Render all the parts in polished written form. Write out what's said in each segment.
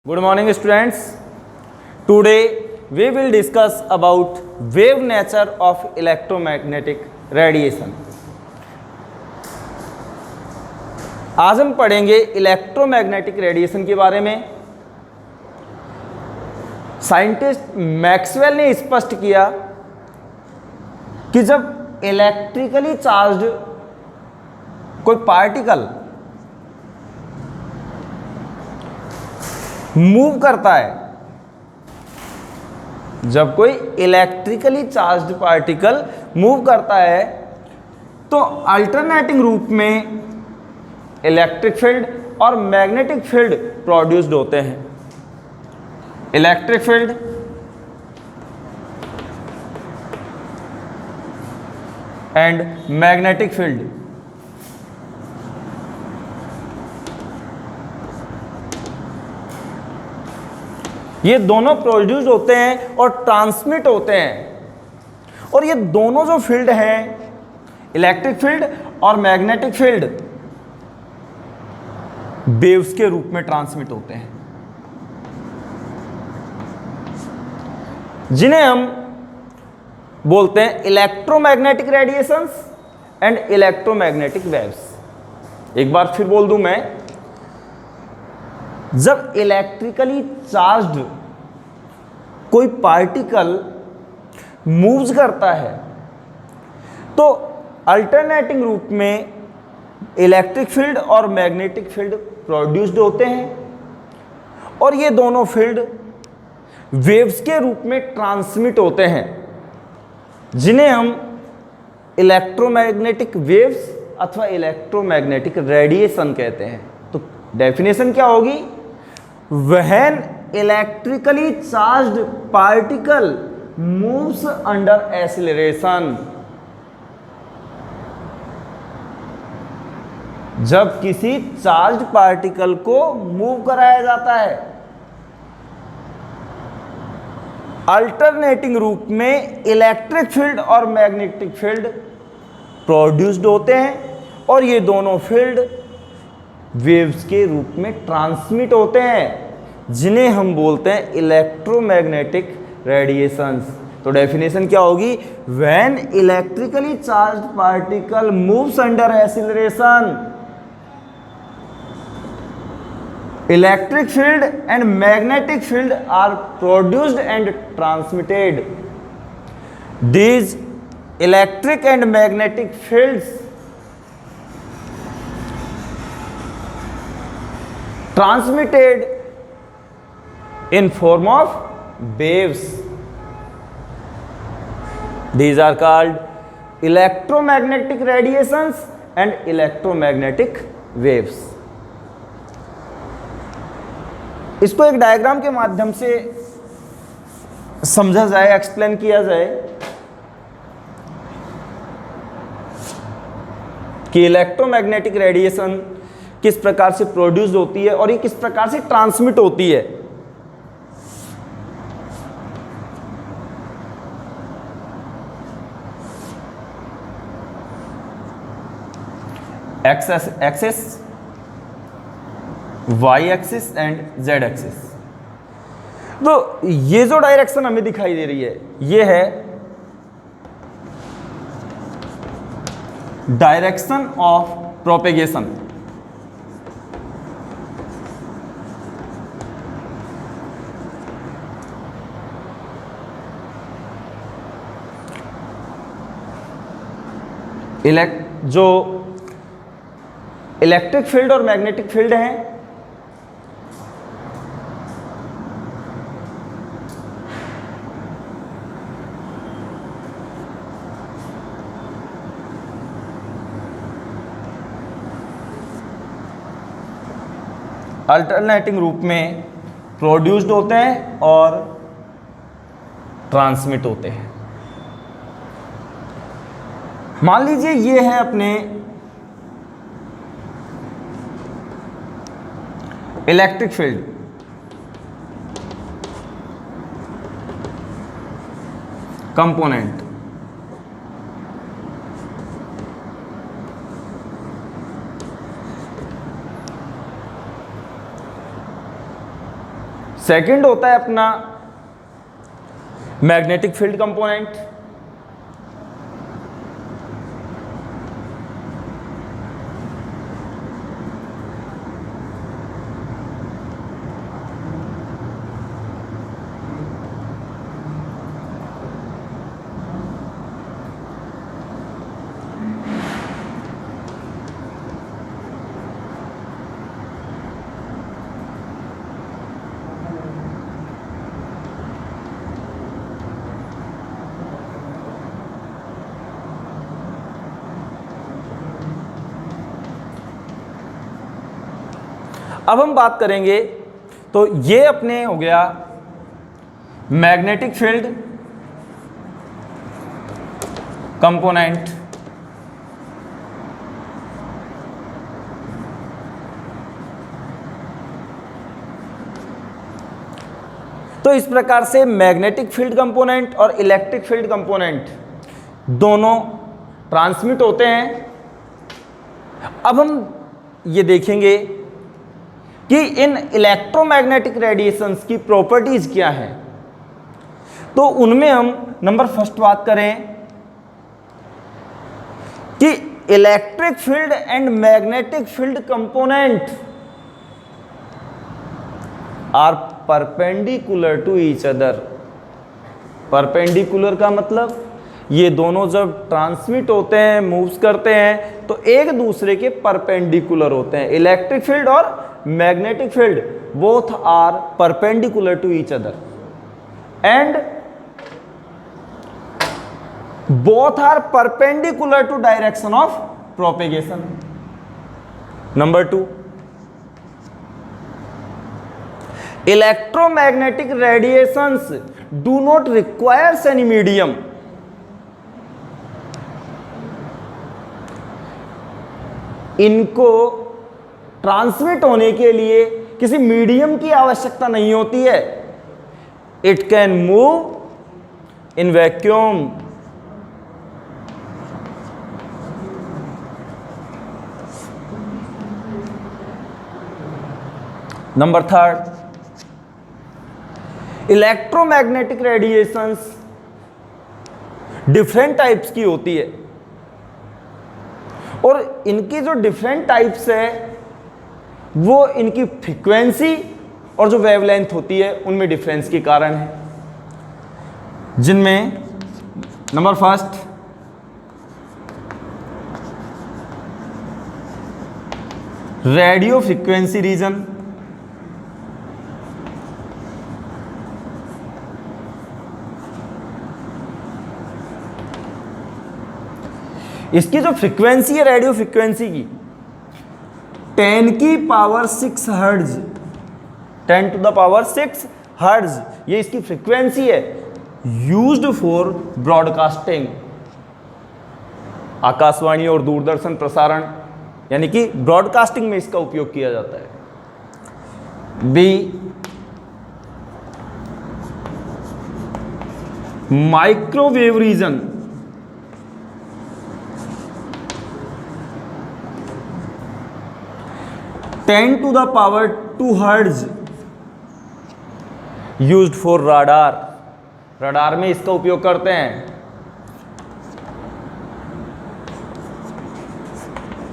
Good morning students. Today we will discuss about wave nature of electromagnetic radiation. आज हम पढ़ेंगे electromagnetic radiation के बारे में। साइंटिस्ट मैक्सवेल ने स्पष्ट किया कि जब इलेक्ट्रिकली चार्ज्ड कोई पार्टिकल मूव करता है, जब कोई इलेक्ट्रिकली चार्ज्ड पार्टिकल मूव करता है तो अल्टरनेटिंग रूप में इलेक्ट्रिक फील्ड और मैग्नेटिक फील्ड प्रोड्यूस्ड होते हैं। Electric field and magnetic field ये दोनों प्रोड्यूस होते हैं और ट्रांसमिट होते हैं। और ये दोनों जो फील्ड हैं, इलेक्ट्रिक फील्ड और मैग्नेटिक फील्ड, वेव्स के रूप में ट्रांसमिट होते हैं, जिन्हें हम बोलते हैं electromagnetic radiations and electromagnetic waves. एक बार फिर बोल दूं मैं, जब इलेक्ट्रिकली चार्ज्ड कोई पार्टिकल मूव्स करता है तो अल्टरनेटिंग रूप में इलेक्ट्रिक फील्ड और मैग्नेटिक फील्ड प्रोड्यूस्ड होते हैं और ये दोनों फील्ड वेव्स के रूप में ट्रांसमिट होते हैं, जिन्हें हम इलेक्ट्रोमैग्नेटिक वेव्स अथवा इलेक्ट्रोमैग्नेटिक रेडिएशन कहते हैं। तो डेफिनेशन क्या होगी? When electrically charged particle moves under acceleration, जब किसी चार्ज पार्टिकल को मूव कराया जाता है अल्टरनेटिंग रूप में इलेक्ट्रिक फील्ड और मैग्नेटिक फील्ड प्रोड्यूस्ड होते हैं और ये दोनों फील्ड वेव्स के रूप में ट्रांसमिट होते हैं, जिन्हें हम बोलते हैं इलेक्ट्रोमैग्नेटिक रेडिएशंस। तो डेफिनेशन क्या होगी? When electrically charged particle moves under acceleration, electric field and magnetic field are produced and transmitted. These electric and magnetic fields transmitted in form of waves. These are called electromagnetic radiations and electromagnetic waves. इसको एक diagram के माध्यम से समझा जाए, explain किया जाए कि इलेक्ट्रोमैग्नेटिक रेडिएशन किस प्रकार से प्रोड्यूस होती है और ये किस प्रकार से ट्रांसमिट होती है। Axis, Y axis and Z axis. तो ये जो डायरेक्शन हमें दिखाई दे रही है, ये है डायरेक्शन ऑफ प्रोपेगेशन। जो इलेक्ट्रिक फील्ड और मैग्नेटिक फील्ड हैं, अल्टरनेटिंग रूप में प्रोड्यूस्ड होते हैं और ट्रांसमिट होते हैं। मान लीजिए ये है अपने इलेक्ट्रिक फील्ड, कंपोनेंट, सेकंड होता है अपना मैग्नेटिक फील्ड कंपोनेंट। अब हम बात करेंगे तो ये अपने हो गया मैग्नेटिक फील्ड कंपोनेंट। तो इस प्रकार से मैग्नेटिक फील्ड कंपोनेंट और इलेक्ट्रिक फील्ड कंपोनेंट दोनों ट्रांसमिट होते हैं। अब हम ये देखेंगे कि इन इलेक्ट्रोमैग्नेटिक रेडिएशंस की प्रॉपर्टीज क्या हैं। तो उनमें हम नंबर फर्स्ट बात करें कि electric field and magnetic field component are perpendicular to each other. Perpendicular का मतलब ये दोनों जब ट्रांसमिट होते हैं, मूव्स करते हैं, तो एक दूसरे के परपेंडिकुलर होते हैं। इलेक्ट्रिक फील्ड और magnetic field both are perpendicular to each other and both are perpendicular to direction of propagation. Number 2, electromagnetic radiations do not requires any medium. इनको ट्रांसमिट होने के लिए किसी मीडियम की आवश्यकता नहीं होती है। It can move in vacuum. Number 3, electromagnetic radiations different types की होती है और इनकी जो डिफरेंट टाइप्स है वो इनकी फ्रीक्वेंसी और जो वेवलेंथ होती है उनमें डिफरेंस के कारण है, जिनमें number first radio frequency region. इसकी जो फ्रीक्वेंसी है रेडियो फ्रीक्वेंसी की 10⁶ हर्ट्ज, 10⁶ हर्ट्ज ये इसकी फ्रीक्वेंसी है। यूज्ड फॉर ब्रॉडकास्टिंग, आकाशवाणी और दूरदर्शन प्रसारण यानी कि ब्रॉडकास्टिंग में इसका उपयोग किया जाता है। B, microwave region, (10⁻²) hertz used for radar, radar में इसका उपयोग करते हैं।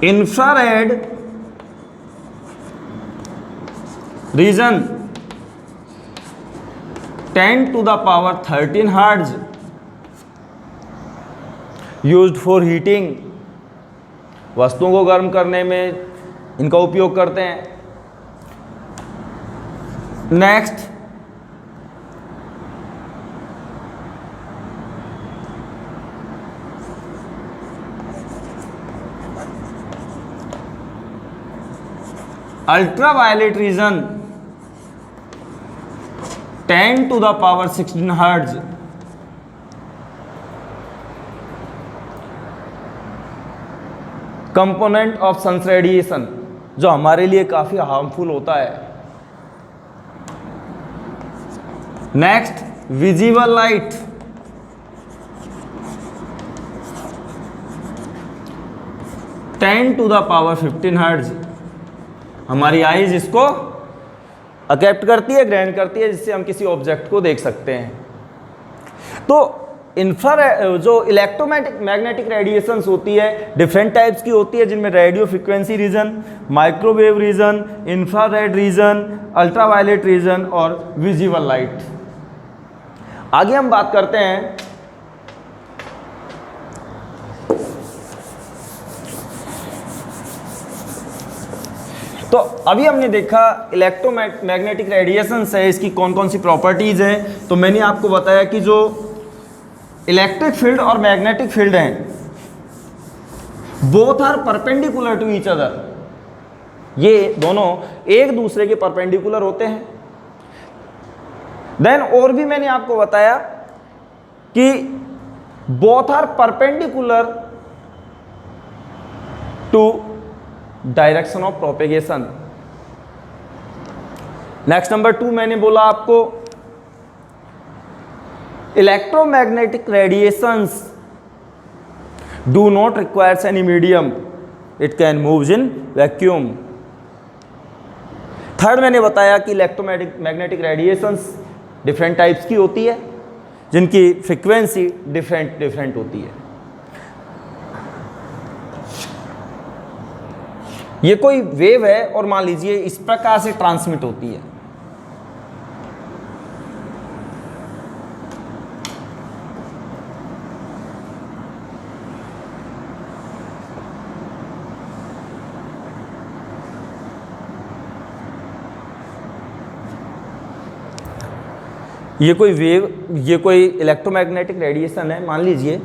Infrared region 10⁻13 hertz used for heating, वस्तुओं को गर्म करने में इनका उपयोग करते हैं। Next, ultraviolet region 10⁻16 hertz component of sun's radiation, जो हमारे लिए काफी हार्मफुल होता है। नेक्स्ट, विजिबल लाइट 10⁻15 हर्ट्ज, हमारी आईज इसको एक्सेप्ट करती है, ग्रहण करती है, जिससे हम किसी ऑब्जेक्ट को देख सकते हैं। तो जो इलेक्ट्रोमैग्नेटिक रेडिएशंस होती है डिफरेंट टाइप्स की होती है, जिनमें radio frequency region, microwave region, infrared region, ultraviolet region और विजिबल लाइट। आगे हम बात करते हैं तो अभी हमने देखा इलेक्ट्रोमैग्नेटिक रेडिएशंस है, इसकी कौन कौन सी प्रॉपर्टीज हैं। तो मैंने आपको बताया कि जो इलेक्ट्रिक फील्ड और मैग्नेटिक फील्ड हैं both are perpendicular to each other, ये दोनों एक दूसरे के परपेंडिकुलर होते हैं। देन और भी मैंने आपको बताया कि both are perpendicular to direction of propagation. Next number 2 मैंने बोला आपको electromagnetic radiations do not requires any medium, it can moves in vacuum. Third मैंने बताया कि इलेक्ट्रोमैग्नेटिक रेडिएशंस डिफरेंट टाइप्स की होती है, जिनकी फ्रीक्वेंसी डिफरेंट होती है। ये कोई वेव है और मान लीजिए इस प्रकार से ट्रांसमिट होती है। ये कोई वेव, ये कोई इलेक्ट्रोमैग्नेटिक रेडिएशन है, मान लीजिए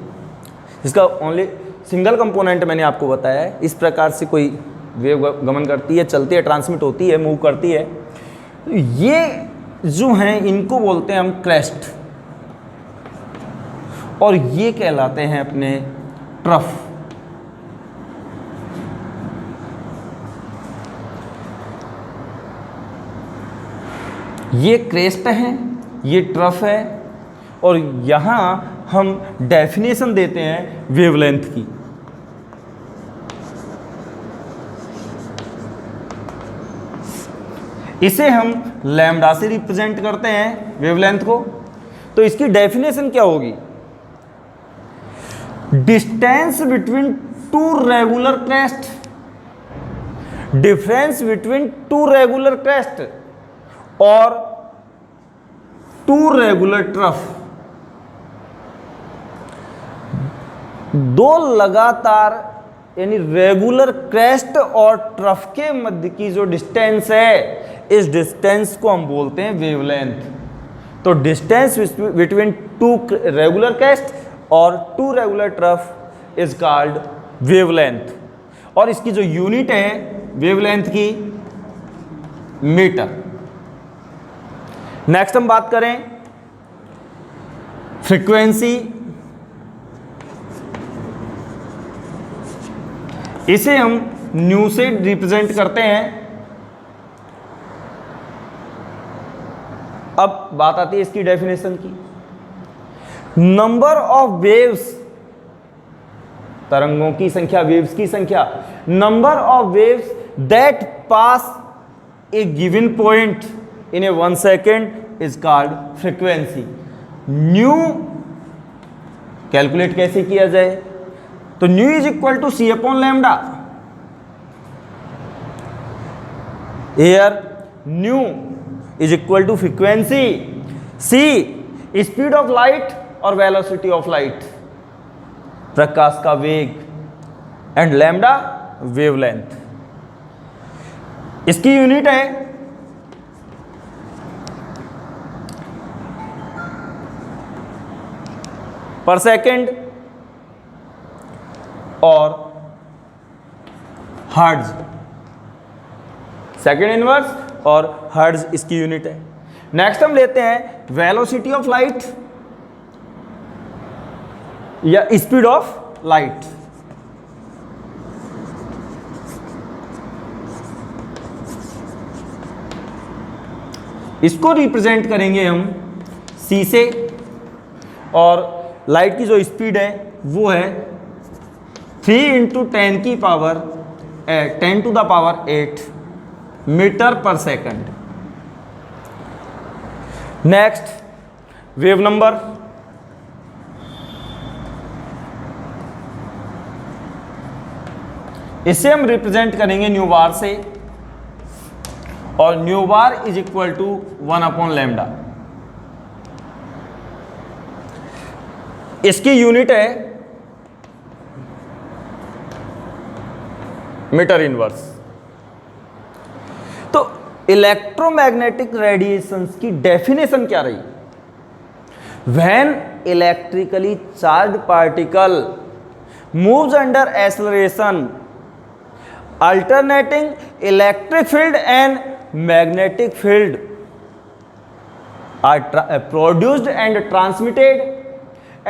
इसका ओनली सिंगल कंपोनेंट मैंने आपको बताया है। इस प्रकार से कोई वेव गमन करती है, चलती है, ट्रांसमिट होती है, मूव करती है। तो ये जो हैं इनको बोलते हैं हम क्रेस्ट, और ये कहलाते हैं अपने ट्रफ। ये क्रेस्ट हैं, ये ट्रफ है, और यहां हम डेफिनेशन देते हैं वेवलेंथ की। इसे हम लैम्डा से रिप्रेजेंट करते हैं वेवलेंथ को। तो इसकी डेफिनेशन क्या होगी? Distance between two regular crest, difference between two regular crest और टू रेगुलर ट्रफ। दो लगातार यानी रेगुलर क्रेस्ट और ट्रफ के मध्य की जो डिस्टेंस है, इस डिस्टेंस को हम बोलते हैं वेवलेंथ। तो distance between two regular crest और two regular trough is called wavelength, और इसकी जो यूनिट है वेवलेंथ की, मीटर। नेक्स्ट हम बात करें फ्रीक्वेंसी। इसे हम न्यू से रिप्रेजेंट करते हैं। अब बात आती है इसकी डेफिनेशन की। नंबर ऑफ वेव्स, तरंगों की संख्या, वेव्स की संख्या, number of waves that pass a given point in a 1 second is called frequency. Nu calculate कैसे किया जाए? तो nu is equal to C upon lambda. Where nu is equal to frequency, C speed of light और velocity of light, प्रकाश का वेग, and lambda wavelength. इसकी unit है पर सेकेंड और हर्ट्ज, सेकेंड इनवर्स और हर्ट्ज इसकी यूनिट है। नेक्स्ट हम लेते हैं वेलोसिटी ऑफ लाइट या स्पीड ऑफ लाइट। इसको रिप्रेजेंट करेंगे हम c से, और लाइट की जो स्पीड है वो है 3 × 10 की power 10 to the power 8 metre पर सेकंड। नेक्स्ट वेव नंबर, इसे हम रिप्रेजेंट करेंगे न्यू बार से, और nu bar is equal to 1/λ। इसकी यूनिट है मीटर इनवर्स। तो इलेक्ट्रोमैग्नेटिक रेडिएशंस की डेफिनेशन क्या रही? When electrically charge particle moves under acceleration, alternating electric field and magnetic field are produced and transmitted,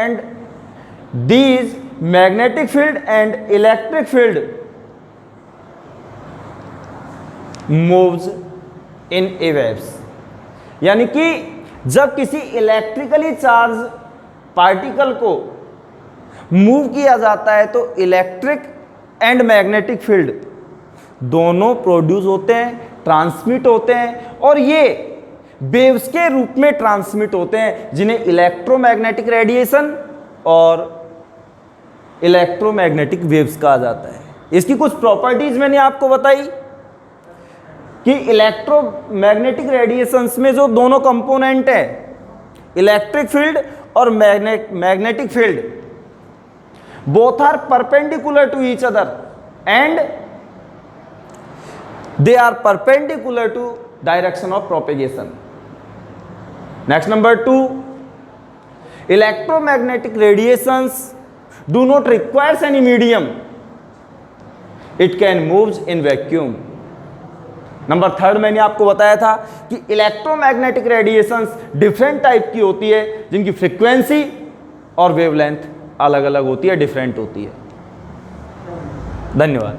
and these magnetic field and electric field moves in waves। यानी कि जब किसी electrically charge particle को move किया जाता है तो electric and magnetic field दोनों प्रोड्यूस होते हैं, ट्रांसमिट होते हैं, और ये वेव्स के रूप में ट्रांसमिट होते हैं, जिन्हें इलेक्ट्रोमैग्नेटिक रेडिएशन और इलेक्ट्रोमैग्नेटिक वेव्स कहा जाता है। इसकी कुछ प्रॉपर्टीज मैंने आपको बताई कि इलेक्ट्रोमैग्नेटिक रेडिएशंस में जो दोनों कंपोनेंट है, इलेक्ट्रिक फील्ड और magnetic field, both are perpendicular to each other and they are perpendicular to direction of propagation। Next, number 2, electromagnetic radiations do not require any medium, it can move in vacuum। Number 3 मैंने आपको बताया था कि electromagnetic radiations different type की होती है, जिनकी frequency और वेवलेंथ अलग अलग होती है, डिफरेंट होती है। धन्यवाद।